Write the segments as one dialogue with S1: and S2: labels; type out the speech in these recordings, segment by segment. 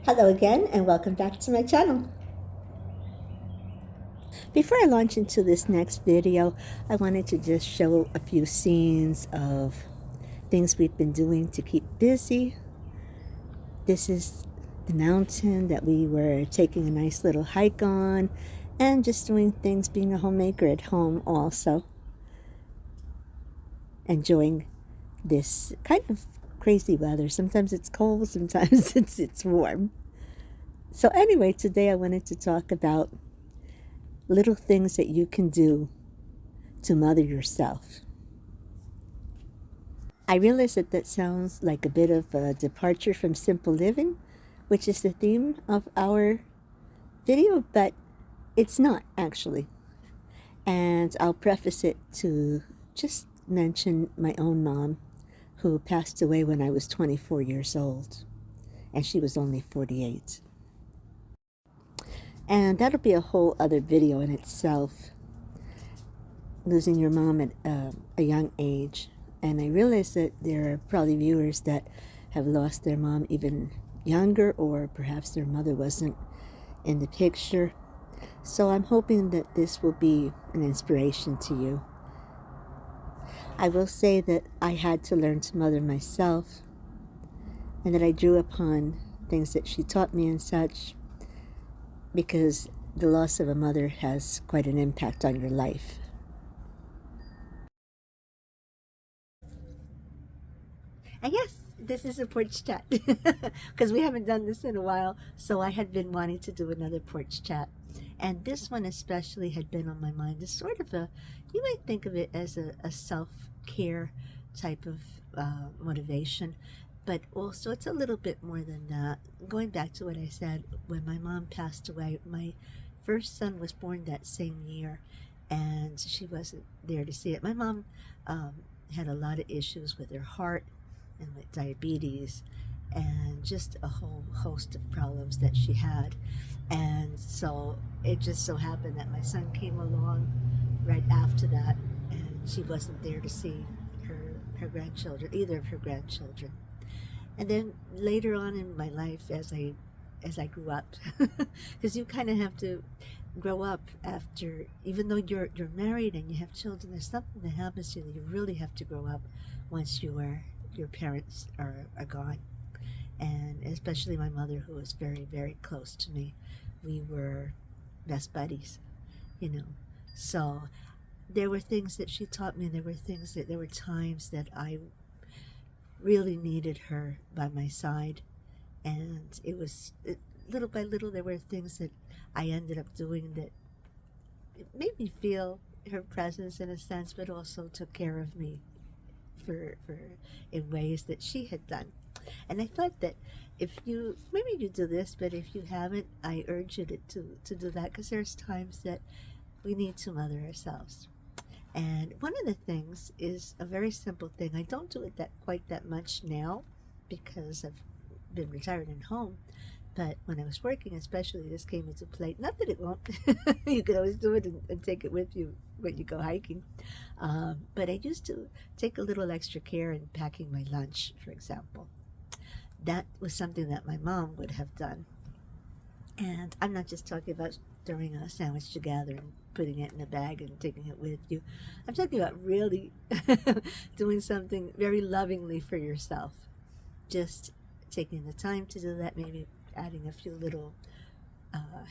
S1: Hello again and welcome back to my channel. Before I launch into this next video, I wanted to just show a few scenes of things we've been doing to keep busy. This is the mountain that we were taking a nice little hike on and just doing things, being a homemaker at home also. Enjoying this kind of crazy weather. Sometimes it's cold, sometimes it's warm. So anyway, today I wanted to talk about little things that you can do to mother yourself. I realize that that sounds like a bit of a departure from simple living, which is the theme of our video, but it's not actually. And I'll preface it to just mention my own mom, who passed away when I was 24 years old, and she was only 48. And that'll be a whole other video in itself, losing your mom at a young age. And I realize that there are probably viewers that have lost their mom even younger, or perhaps their mother wasn't in the picture. So I'm hoping that this will be an inspiration to you. I will say that I had to learn to mother myself, and that I drew upon things that she taught me and such, because the loss of a mother has quite an impact on your life. And yes, this is a porch chat because we haven't done this in a while. So I had been wanting to do another porch chat. And this one especially had been on my mind. It's sort of you might think of it as a self care type of motivation, but also it's a little bit more than that. Going back to what I said, when my mom passed away, my first son was born that same year, and she wasn't there to see it. My mom had a lot of issues with her heart and with diabetes and just a whole host of problems that she had. And so it just so happened that my son came along right after that, and she wasn't there to see her grandchildren, either of her grandchildren. And then later on in my life, as I grew up, because you kind of have to grow up after, even though you're married and you have children, there's something that happens to you that you really have to grow up once your parents are gone. And especially my mother, who was very, very close to me. We were best buddies, you know. So there were things that she taught me, and there were times that I really needed her by my side. And little by little, there were things that I ended up doing that it made me feel her presence in a sense, but also took care of me for in ways that she had done. And I thought that if you, maybe you do this, but if you haven't, I urge you to do that, because there's times that we need to mother ourselves. And one of the things is a very simple thing. I don't do it that quite that much now because I've been retired and home. But when I was working, especially, this came into play. Not that it won't. You could always do it and take it with you when you go hiking. But I used to take a little extra care in packing my lunch, for example. That was something that my mom would have done. And I'm not just talking about throwing a sandwich together and putting it in a bag and taking it with you. I'm talking about really doing something very lovingly for yourself. Just taking the time to do that, maybe adding a few little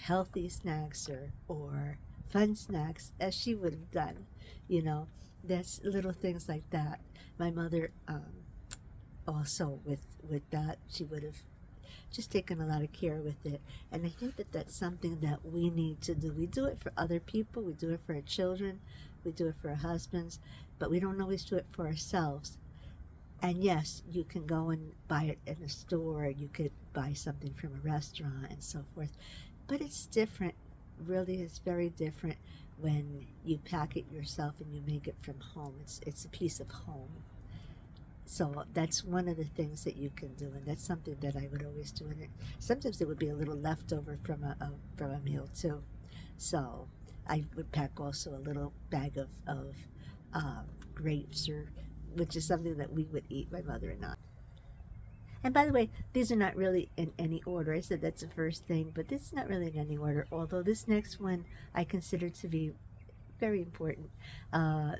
S1: healthy snacks or fun snacks, as she would have done. You know, there's little things like that. My mother also with that, she would have just taken a lot of care with it. And I think that that's something that we need to do. We do it for other people, we do it for our children, we do it for our husbands, but we don't always do it for ourselves. And yes, you can go and buy it in a store, you could buy something from a restaurant and so forth, but it's different. Really, it's very different when you pack it yourself and you make it from home. It's a piece of home. So that's one of the things that you can do, and that's something that I would always do. And sometimes it would be a little leftover from a meal too. So I would pack also a little bag of grapes, or which is something that we would eat, my mother and I. And by the way, these are not really in any order. I said that's the first thing, but this is not really in any order. Although this next one I consider to be very important, and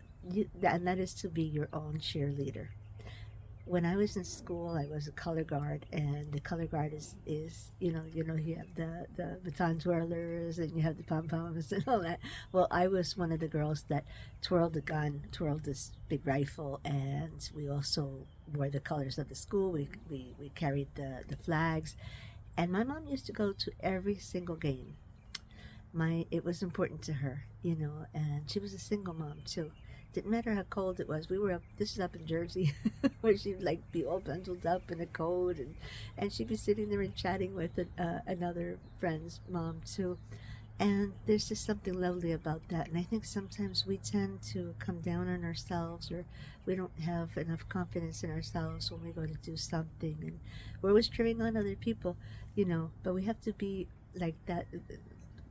S1: that is to be your own cheerleader. When I was in school, I was a color guard, and the color guard is you have the baton twirlers and you have the pom poms and all that. Well, I was one of the girls that twirled the gun, twirled this big rifle, and we also wore the colors of the school. We carried the flags, and my mom used to go to every single game. It was important to her, and she was a single mom too. Didn't matter how cold it was. This is up in Jersey, where she'd like be all bundled up in a coat, and she'd be sitting there and chatting with another friend's mom too. And there's just something lovely about that. And I think sometimes we tend to come down on ourselves, or we don't have enough confidence in ourselves when we go to do something, and we're always cheering on other people, but we have to be like that,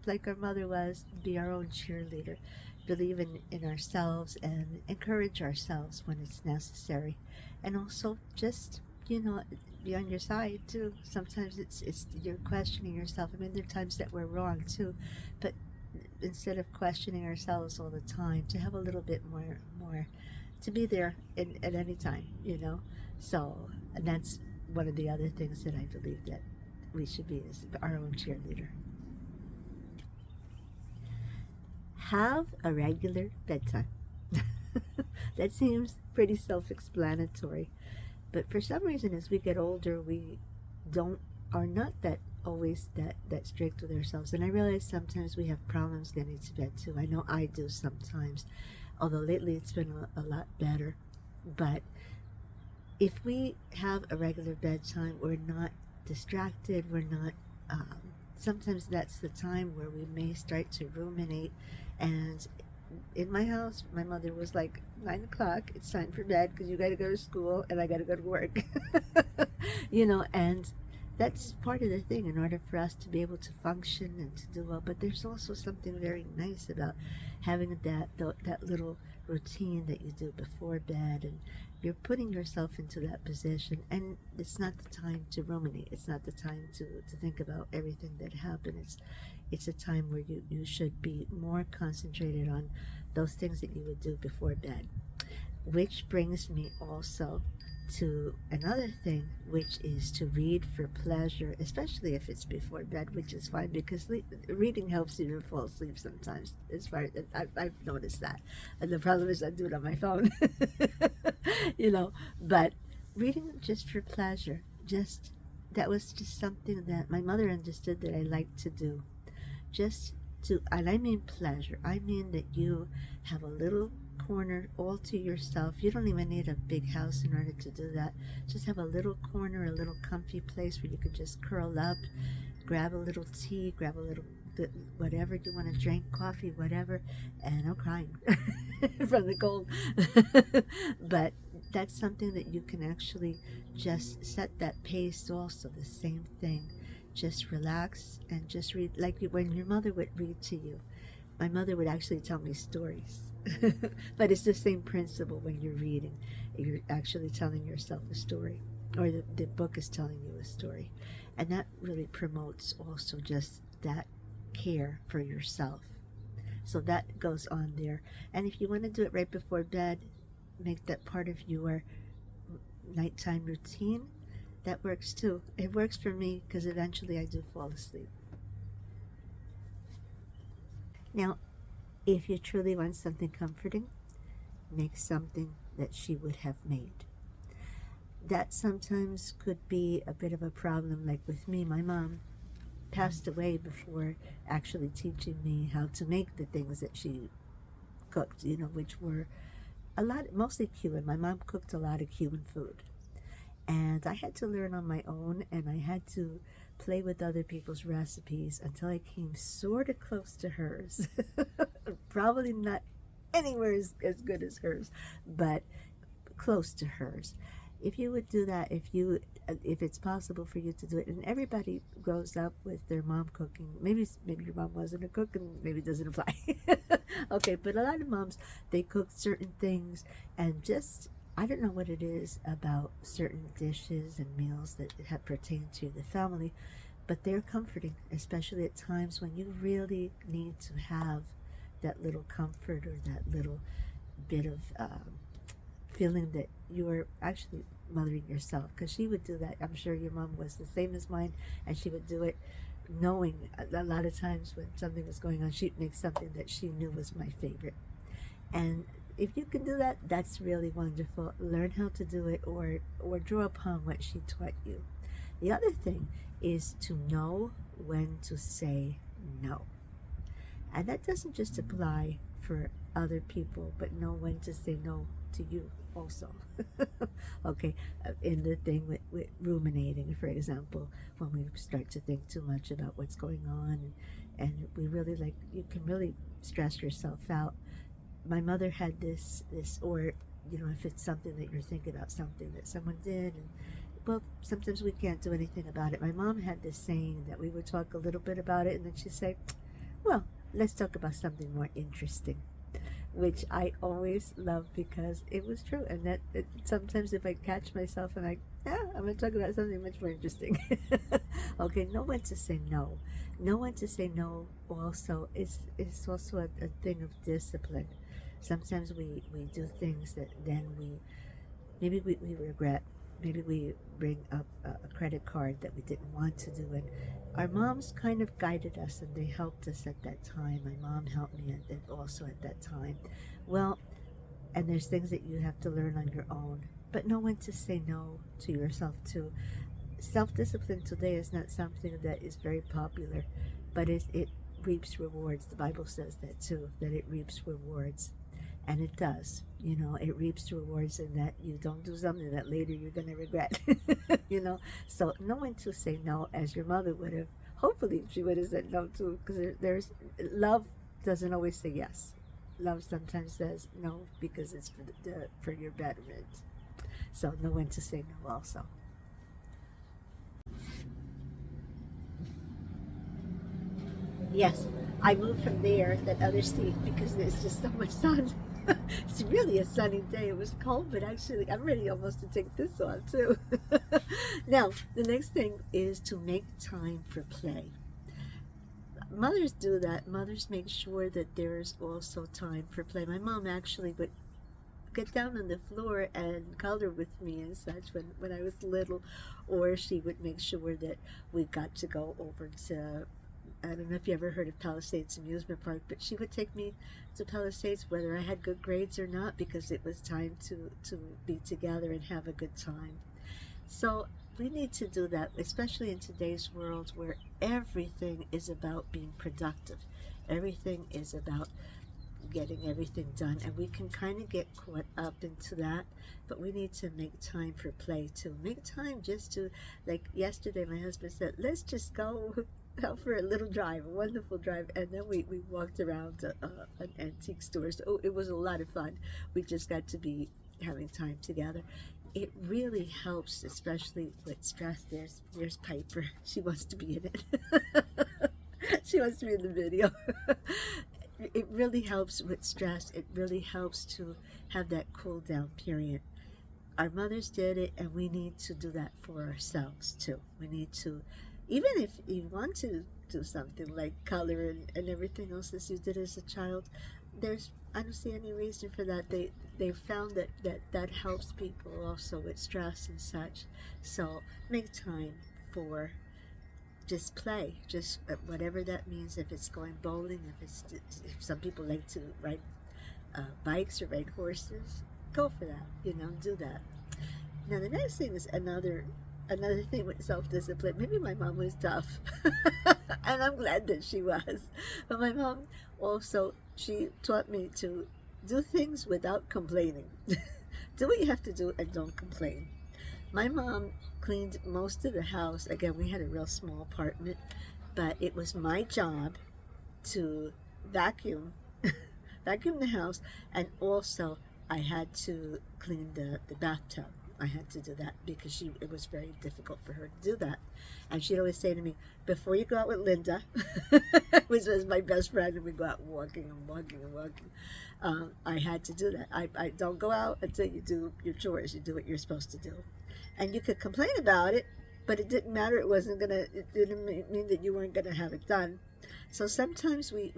S1: like our mother was, be our own cheerleader, believe in ourselves and encourage ourselves when it's necessary. And also just, be on your side too. Sometimes it's you're questioning yourself. I mean, there are times that we're wrong too, but instead of questioning ourselves all the time, to have a little bit more to be there at any time, So, and that's one of the other things that I believe that we should be, is our own cheerleader. Have a regular bedtime. That seems pretty self-explanatory, but for some reason, as we get older, we don't are not that always that strict with ourselves. And I realize sometimes we have problems getting to bed too. I know I do sometimes, although lately it's been a lot better. But if we have a regular bedtime, we're not distracted. We're not. Sometimes that's the time where we may start to ruminate. And in my house, my mother was like, 9 o'clock, it's time for bed because you got to go to school and I got to go to work. And that's part of the thing in order for us to be able to function and to do well. But there's also something very nice about having that little routine that you do before bed, and you're putting yourself into that position. And it's not the time to ruminate. It's not the time to think about everything that happened. It's a time where you should be more concentrated on those things that you would do before bed. Which brings me also to another thing, which is to read for pleasure, especially if it's before bed, which is fine because reading helps you to fall asleep sometimes. As far as I've noticed that, and the problem is I do it on my phone, But reading just for pleasure, that was just something that my mother understood that I liked to do. Just to, and I mean pleasure. I mean that you have a little corner all to yourself. You don't even need a big house in order to do that. Just have a little corner, a little comfy place where you could just curl up, grab a little tea, grab a little whatever you want to drink, coffee, whatever. And I'm crying from the cold. But that's something that you can actually just set that pace also, the same thing. Just relax and just read, like when your mother would read to you. My mother would actually tell me stories. But it's the same principle when you're reading. You're actually telling yourself a story, or the book is telling you a story. And that really promotes also just that care for yourself. So that goes on there. And if you want to do it right before bed, make that part of your nighttime routine. That works too. It works for me because eventually I do fall asleep. Now, if you truly want something comforting, make something that she would have made. That sometimes could be a bit of a problem. Like with me, my mom passed away before actually teaching me how to make the things that she cooked, which were mostly Cuban. My mom cooked a lot of Cuban food. And I had to learn on my own, and I had to play with other people's recipes until I came sort of close to hers. Probably not anywhere as good as hers, but close to hers. If you would do that, if it's possible for you to do it, and everybody grows up with their mom cooking. Maybe your mom wasn't a cook, and maybe it doesn't apply. Okay, but a lot of moms, they cook certain things, and just I don't know what it is about certain dishes and meals that have pertained to the family, but they're comforting, especially at times when you really need to have that little comfort or that little bit of feeling that you are actually mothering yourself. Because she would do that. I'm sure your mom was the same as mine, and she would do it knowing a lot of times when something was going on, she'd make something that she knew was my favorite. And if you can do that, that's really wonderful. Learn how to do it, or draw upon what she taught you. The other thing is to know when to say no. And that doesn't just apply for other people, but know when to say no to you also. Okay, in the thing with ruminating, for example, when we start to think too much about what's going on, and we really like, you can really stress yourself out. My mother had this, or if it's something that you're thinking about, something that someone did, and well, sometimes we can't do anything about it. My mom had this saying that we would talk a little bit about it, and then she'd say, well, let's talk about something more interesting, which I always loved because it was true. And sometimes if I catch myself and I'm going to talk about something much more interesting. Okay, know when to say no. Know when to say no also is also a thing of discipline. Sometimes we do things that then maybe we regret. Maybe we bring up a credit card that we didn't want to do, and our moms kind of guided us and they helped us at that time. My mom helped me also at that time. Well, and there's things that you have to learn on your own, but know when to say no to yourself too. Self-discipline today is not something that is very popular, but it reaps rewards. The Bible says that too, that it reaps rewards. And it does. It reaps rewards in that you don't do something that later you're going to regret. So know when to say no, as your mother would have. Hopefully she would have said no too, because there's love doesn't always say yes. Love sometimes says no because it's for your betterment. So know when to say no also. Yes, I moved from there, that other seat, because there's just so much sun. It's really a sunny day. It was cold, but actually I'm ready almost to take this off too. Now, the next thing is to make time for play. Mothers do that. Mothers make sure that there's also time for play. My mom actually would get down on the floor and color with me and such when I was little, or she would make sure that we got to go over to, I don't know if you ever heard of Palisades Amusement Park, but she would take me to Palisades whether I had good grades or not, because it was time to be together and have a good time. So we need to do that, especially in today's world where everything is about being productive. Everything is about getting everything done, and we can kind of get caught up into that, but we need to make time for play too. Make time just to, like yesterday my husband said, let's just go out for a little drive, a wonderful drive, and then we walked around an antique store. So it was a lot of fun. We just got to be having time together. It really helps, especially with stress. There's Piper. She wants to be in it. She wants to be in the video. It really helps with stress. It really helps to have that cool down period. Our mothers did it, and we need to do that for ourselves too. We need to, even if you want to do something like color and everything else as you did as a child, I don't see any reason for that. They found that helps people also with stress and such. So make time for just play, just whatever that means. If it's going bowling, if some people like to ride bikes or ride horses, go for that. Do that. Now the next thing is another thing with self-discipline. Maybe my mom was tough, and I'm glad that she was. But my mom also, she taught me to do things without complaining. Do what you have to do and don't complain. My mom cleaned most of the house. Again, we had a real small apartment, but it was my job to vacuum, vacuum the house, and also I had to clean the bathtub. I had to do that because it was very difficult for her to do that. And she'd always say to me, before you go out with Linda, which was my best friend, and we go out walking and walking and walking, I had to do that. I don't go out until you do your chores. You do what you're supposed to do. And you could complain about it, but it didn't matter. It didn't mean that you weren't going to have it done. So sometimes we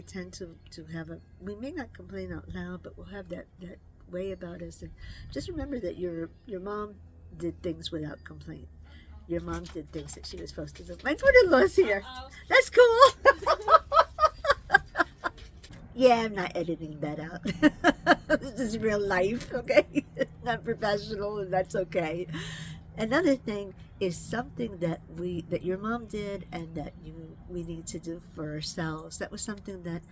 S1: tend to have we may not complain out loud, but we'll have that way about us. And just remember that your mom did things without complaint. Your mom did things that she was supposed to do. My twin-in-law's here. That's cool. Yeah, I'm not editing that out. This is real life, okay? Not professional, and that's okay. Another thing is something that your mom did and that we need to do for ourselves. That was something that,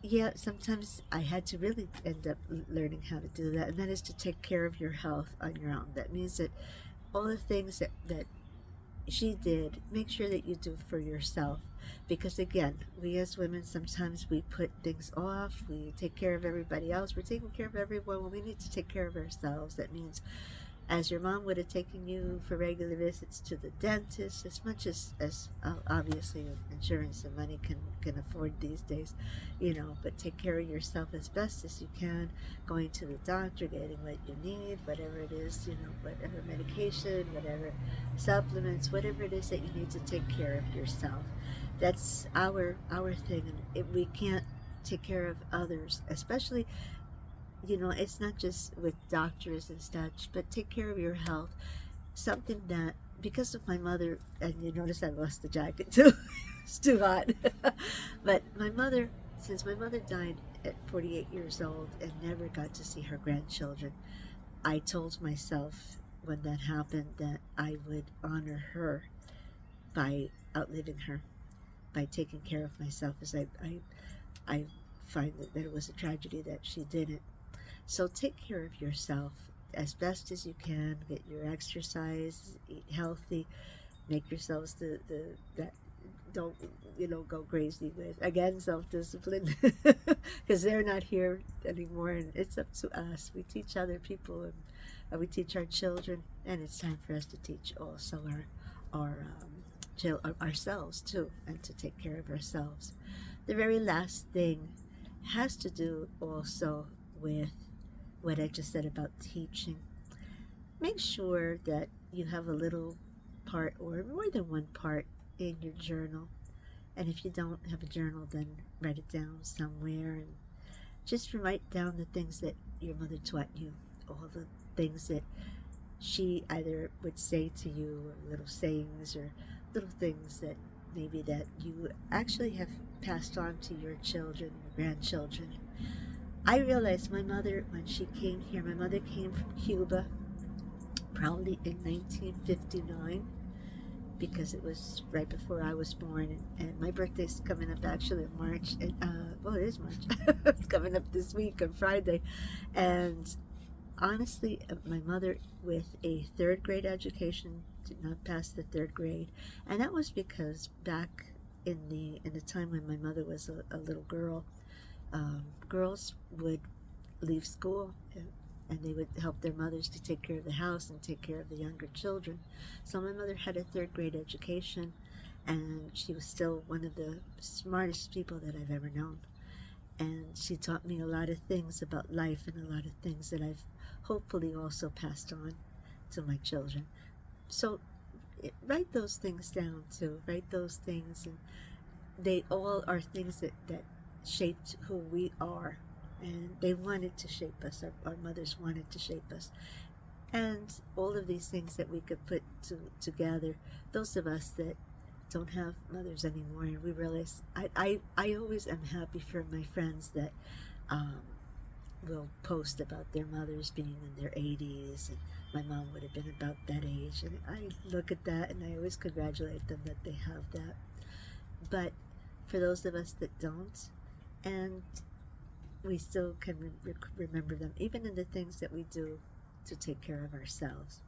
S1: yeah, sometimes I had to really end up learning how to do that, and that is to take care of your health on your own. That means that all the things that she did, make sure that you do for yourself. Because again, we as women, sometimes we put things off, we take care of everybody else, we're taking care of everyone when we need to take care of ourselves. That means, as your mom would have taken you for regular visits to the dentist, as much as obviously insurance and money can afford these days, but take care of yourself as best as you can, going to the doctor, getting what you need, whatever it is, whatever medication, whatever supplements, whatever it is that you need to take care of yourself. That's our thing, and we can't take care of others, especially, it's not just with doctors and such, but take care of your health. Something that, because of my mother, and you notice I lost the jacket too, it's too hot. But since my mother died at 48 years old and never got to see her grandchildren, I told myself when that happened that I would honor her by outliving her, by taking care of myself, as I find that it was a tragedy that she didn't. So take care of yourself as best as you can. Get your exercise, eat healthy, make yourselves that don't go crazy with, again, self-discipline, because they're not here anymore, and it's up to us. We teach other people, and we teach our children, and it's time for us to teach also ourselves too, and to take care of ourselves. The very last thing has to do also with what I just said about teaching. Make sure that you have a little part or more than one part in your journal. And if you don't have a journal, then write it down somewhere, and just write down the things that your mother taught you, all the things that she either would say to you, or little sayings, or little things that maybe that you actually have passed on to your children, your grandchildren. I realized my mother, when she came here, my mother came from Cuba, probably in 1959, because it was right before I was born, and my birthday's coming up actually in March, and, well, it is March, it's coming up this week on Friday, and honestly, my mother, with a third grade education, did not pass the third grade, and that was because back in the time when my mother was a little girl, girls would leave school and they would help their mothers to take care of the house and take care of the younger children. So my mother had a third grade education, and she was still one of the smartest people that I've ever known. And she taught me a lot of things about life, and a lot of things that I've hopefully also passed on to my children. So write those things down too. Write those things, and they all are things that shaped who we are, and they wanted to shape us. Our mothers wanted to shape us, and all of these things that we could put together. Those of us that don't have mothers anymore, and we realize, I always am happy for my friends that will post about their mothers being in their 80s, and my mom would have been about that age, and I look at that and I always congratulate them that they have that. But for those of us that don't, and we still can remember them, even in the things that we do to take care of ourselves.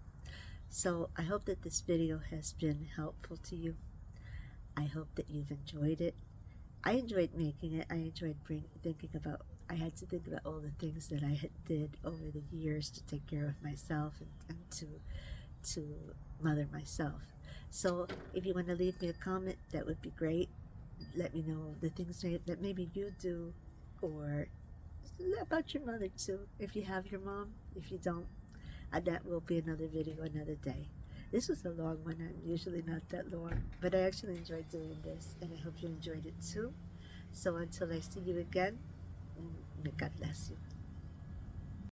S1: So I hope that this video has been helpful to you. I hope that you've enjoyed it. I enjoyed making it. I enjoyed thinking about I had to think about all the things that I had did over the years to take care of myself and to mother myself. So if you want to leave me a comment, that would be great. Let me know the things that maybe you do, or about your mother too, if you have your mom. If you don't, that will be another video another day. This was a long one. I'm usually not that long, but I actually enjoyed doing this, and I hope you enjoyed it too. So until I see you again, may God bless you.